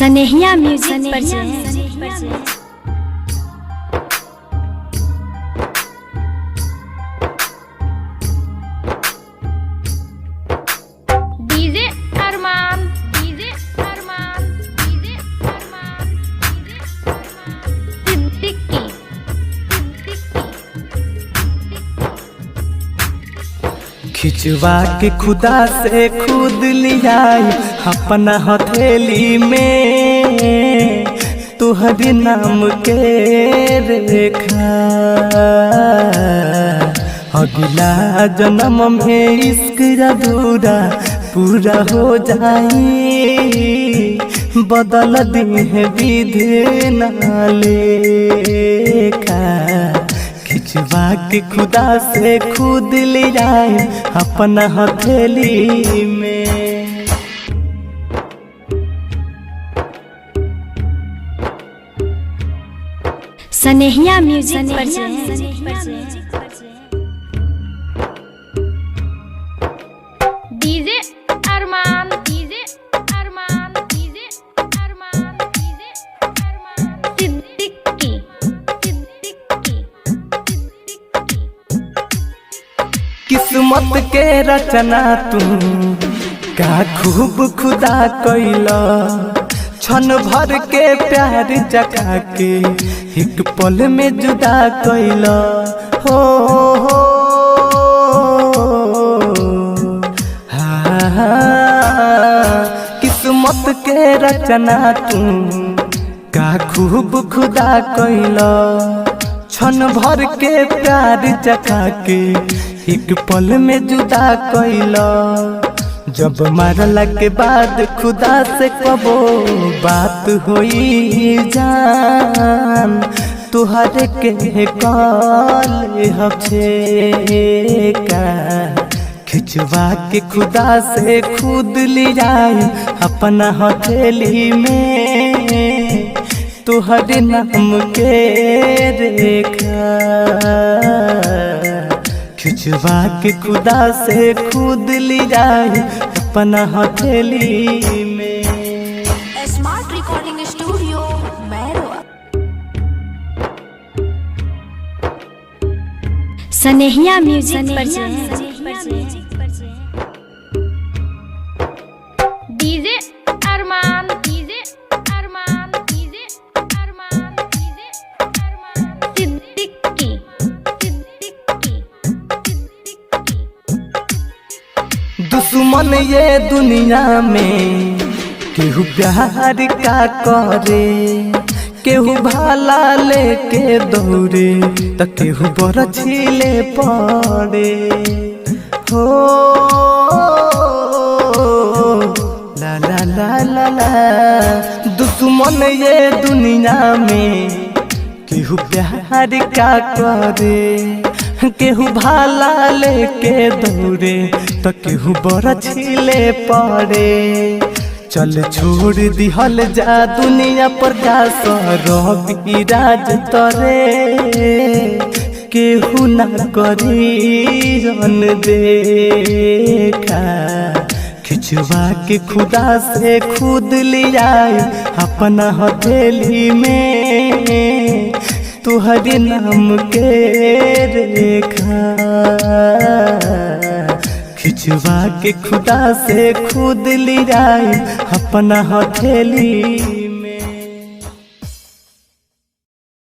सनेहिया म्यूजिक पर डीजे अरमान सिद्दीकी खिंचवा के खुदा से खुद लिया अपना हथेली में तुहरे नाम के रेखा। अगला जन्म में इश्क अधूरा पूरा हो जाई, बदल दी है विधि ना लेखा। खिंचवा के खुदा से खुद ले जाए अपना हथेली में। सनेहिया म्यूजिक पर डीजे अरमान सिद्दीकी किस्मत के रचना तू का खूब खुदा कैला, क्षण भर के प्यार जगा के एक पल में जुदा कैला। हो किस्मत के रचना तू का खूब खुदा कैला, क्षण भर के प्यार जगा के एक पल में जुदा कैला। जब मरला के बाद खुदा से कबो बात होई जान, तुहरे के काल हफ्ते का। खिंचवा के खुदा से खुद ले जाए अपना हथेली में तुहरे नाम के रेखा। खिंचवा के खुदा से खुद ले जाए अपना हथेली में। Smart recording studio Mairwa. सनेहिया म्यूजिक पर डीजे अरमान सिद्दीकी दुश्मन ये दुनिया में केहू प्यार का करे, केहू भाला लेके दौड़े तो केहू बरछीले पड़े। हो ला ला ला ला ला। दुश्मन ये दुनिया में केहू प्यार का करे, केहू भाला लेके दौड़े तो केहू बरछीले पड़े। चल छोड़ दिहल जा दुनिया पर का सरबी राज तरे, केहू ना करी रन देखा। खिंचवा के खुदा से खुद ले आए अपना हथेली में तुहरे नाम के रेखा। खिंचवा के खुदा से खुद ले जाए अपना हथेली।